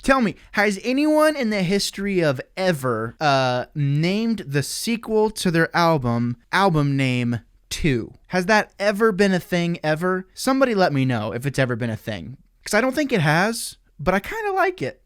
Tell me, has anyone in the history of ever named the sequel to their album name 2? Has that ever been a thing ever? Somebody let me know if it's ever been a thing. Because I don't think it has, but I kind of like it.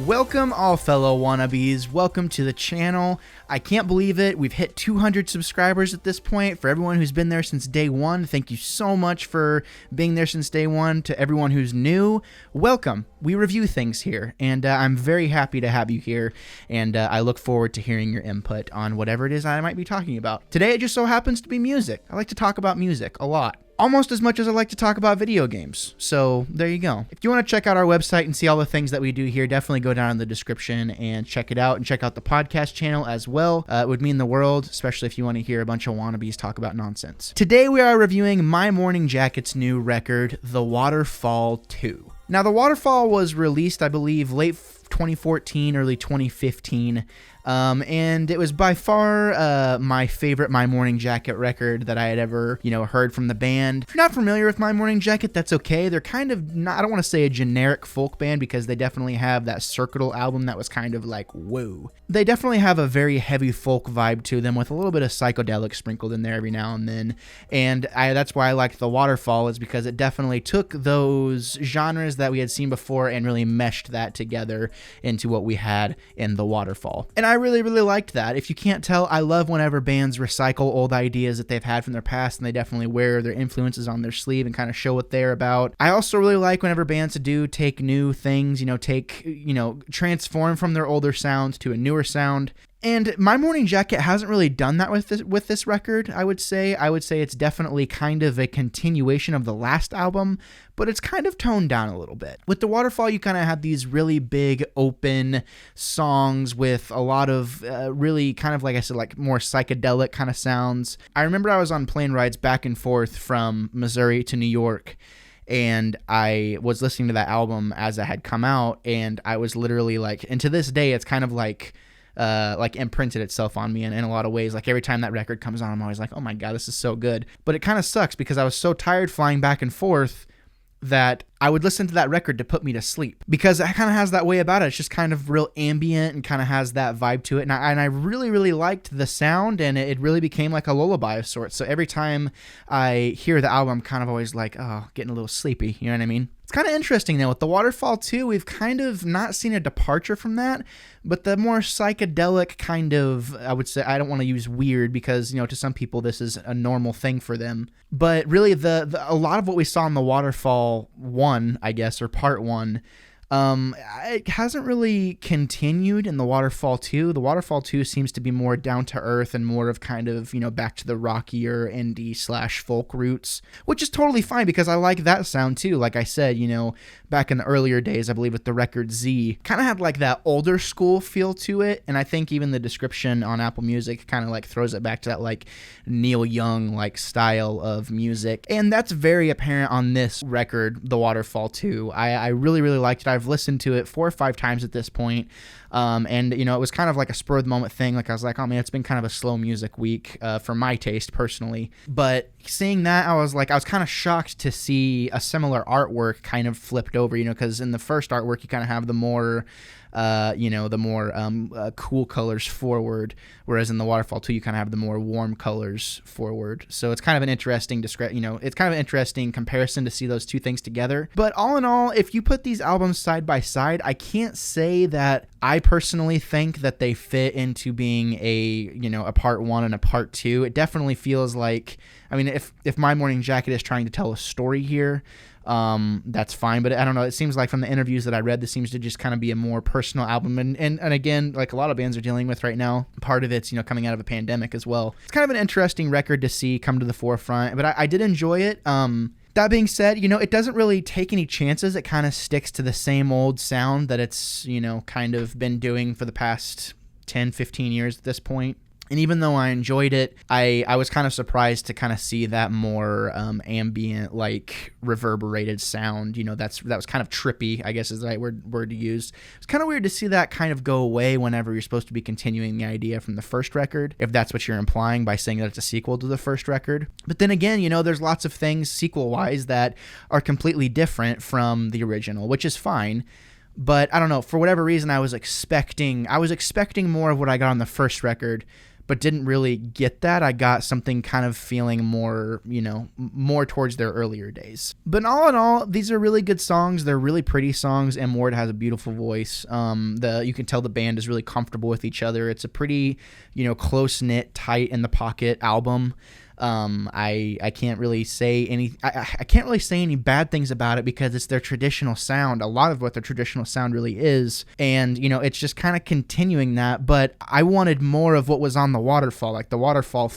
Welcome all fellow wannabes, welcome to the channel. I can't believe it, we've hit 200 subscribers at this point. For everyone who's been there since day one, thank you so much for being there since day one. To everyone who's new, welcome. We review things here, and I'm very happy to have you here, and I look forward to hearing your input on whatever it is I might be talking about. Today it just so happens to be music. I like to talk about music a lot. Almost as much as I like to talk about video games. So there you go. If you want to check out our website and see all the things that we do here, definitely go down in the description and check it out, and check out the podcast channel as well. It would mean the world, especially if you want to hear a bunch of wannabes talk about nonsense. Today we are reviewing My Morning Jacket's new record, The Waterfall 2. Now, The Waterfall was released, I believe, late 2014, early 2015. And it was by far my favorite My Morning Jacket record that I had ever, heard from the band. If you're not familiar with My Morning Jacket, that's okay. They're kind of not, I don't want to say a generic folk band, because they definitely have that Circuital album that was kind of like, whoa. They definitely have a very heavy folk vibe to them with a little bit of psychedelic sprinkled in there every now and then. And that's why I liked The Waterfall, is because it definitely took those genres that we had seen before and really meshed that together into what we had in The Waterfall. And I really liked that. If you can't tell, I love whenever bands recycle old ideas that they've had from their past, and they definitely wear their influences on their sleeve and kind of show what they're about. I also really like whenever bands do take new things, transform from their older sound to a newer sound. And My Morning Jacket hasn't really done that with this record, I would say. I would say it's definitely kind of a continuation of the last album, but it's kind of toned down a little bit. With The Waterfall, you kind of had these really big, open songs with a lot of really kind of, like I said, like more psychedelic kind of sounds. I remember I was on plane rides back and forth from Missouri to New York, and I was listening to that album as it had come out, and I was literally like, and to this day, it's kind of like imprinted itself on me in a lot of ways. Like every time that record comes on, I'm always like, oh my God, this is so good. But it kind of sucks because I was so tired flying back and forth that I would listen to that record to put me to sleep, because it kind of has that way about it. It's just kind of real ambient and kind of has that vibe to it. And I really liked the sound, and it really became like a lullaby of sorts. So every time I hear the album, I'm kind of always like, oh, getting a little sleepy. You know what I mean? It's kind of interesting though, with The Waterfall 2, we've kind of not seen a departure from that, but the more psychedelic kind of, I would say, I don't want to use weird, because, to some people this is a normal thing for them. But really a lot of what we saw in The Waterfall 1, I guess, or part 1, it hasn't really continued in The Waterfall 2. The Waterfall 2 seems to be more down to earth and more of kind of, back to the rockier indie / folk roots, which is totally fine because I like that sound too. Like I said, back in the earlier days, I believe with the record Z, kind of had like that older school feel to it. And I think even the description on Apple Music kind of like throws it back to that like Neil Young like style of music. And that's very apparent on this record, The Waterfall 2. I really liked it. I've listened to it 4 or 5 times at this point. And it was kind of like a spur of the moment thing. Like I was like, oh man, it's been kind of a slow music week for my taste personally. But seeing that, I was kind of shocked to see a similar artwork kind of flipped over, because in the first artwork you kind of have the more cool colors forward, whereas in The Waterfall 2 you kind of have the more warm colors forward. So it's kind of an interesting it's kind of an interesting comparison to see those two things together. But all in all, if you put these albums side by side, I can't say that I personally think that they fit into being a part 1 and a part 2. It definitely feels like, if My Morning Jacket is trying to tell a story here, that's fine, but I don't know, it seems like from the interviews that I read, this seems to just kind of be a more personal album, and again, like a lot of bands are dealing with right now, part of it's coming out of a pandemic as well. It's kind of an interesting record to see come to the forefront, but I did enjoy it. That being said, it doesn't really take any chances. It kind of sticks to the same old sound that it's kind of been doing for the past 10-15 years at this point. And even though I enjoyed it, I was kind of surprised to kind of see that more ambient, like reverberated sound. You know, that was kind of trippy, I guess is the right word to use. It's kind of weird to see that kind of go away whenever you're supposed to be continuing the idea from the first record, if that's what you're implying by saying that it's a sequel to the first record. But then again, you know, there's lots of things sequel-wise that are completely different from the original, which is fine. But I don't know, for whatever reason, I was expecting more of what I got on the first record, but didn't really get that. I got something kind of feeling more, you know, more towards their earlier days. But all in all, these are really good songs. They're really pretty songs, and Ward has a beautiful voice. You can tell the band is really comfortable with each other. It's a pretty, you know, close-knit, tight in the pocket album. I can't really say any bad things about it because it's their traditional sound, a lot of what their traditional sound really is. And, you know, it's just kind of continuing that, but I wanted more of what was on the Waterfall. Like the Waterfall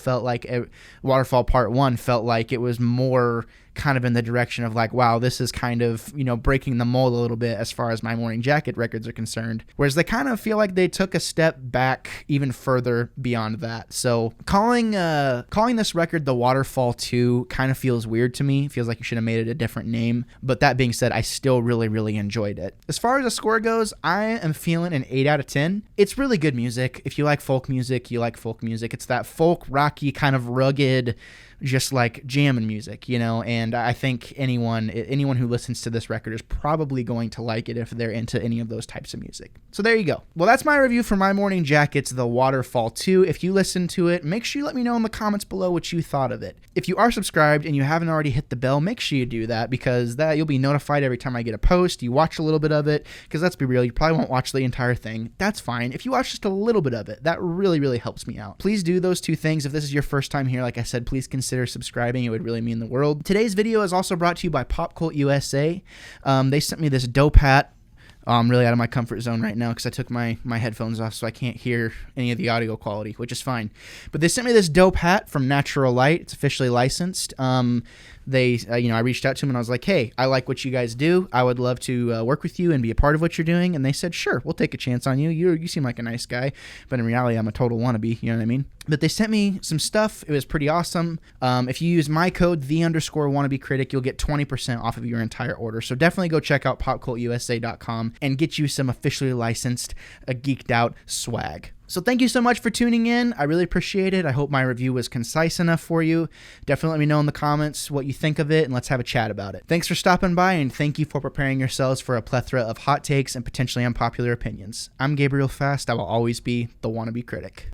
Waterfall Part 1 felt like it was more kind of in the direction of like, wow, this is kind of, you know, breaking the mold a little bit as far as My Morning Jacket records are concerned. Whereas they kind of feel like they took a step back even further beyond that. So calling this record the Waterfall 2 kind of feels weird to me. It feels like you should have made it a different name. But that being said, I still really, really enjoyed it. As far as the score goes, I am feeling an 8 out of 10. It's really good music. If you like folk music, you like folk music. It's that folk, rocky, kind of rugged, just like jamming music, you know, and I think anyone who listens to this record is probably going to like it if they're into any of those types of music. So there you go. Well, that's my review for My Morning Jacket's The Waterfall 2. If you listen to it, make sure you let me know in the comments below what you thought of it. If you are subscribed and you haven't already hit the bell, make sure you do that because you'll be notified every time I get a post. You watch a little bit of it, because let's be real, you probably won't watch the entire thing. That's fine. If you watch just a little bit of it, that really, really helps me out. Please do those two things. If this is your first time here, like I said, please consider subscribing. It would really mean the world. Today's video is also brought to you by Pop Cult USA. They sent me this dope hat. I'm really out of my comfort zone right now because I took my headphones off, so I can't hear any of the audio quality, which is fine. But they sent me this dope hat from Natural Light. It's officially licensed. I reached out to them and I was like, hey, I like what you guys do. I would love to work with you and be a part of what you're doing. And they said, sure, we'll take a chance on you. You seem like a nice guy. But in reality, I'm a total wannabe. You know what I mean? But they sent me some stuff. It was pretty awesome. If you use my code, _wannabecritic, you'll get 20% off of your entire order. So definitely go check out popcultusa.com and get you some officially licensed, geeked out swag. So thank you so much for tuning in. I really appreciate it. I hope my review was concise enough for you. Definitely let me know in the comments what you think of it, and let's have a chat about it. Thanks for stopping by, and thank you for preparing yourselves for a plethora of hot takes and potentially unpopular opinions. I'm Gabriel Fast. I will always be the wannabe critic.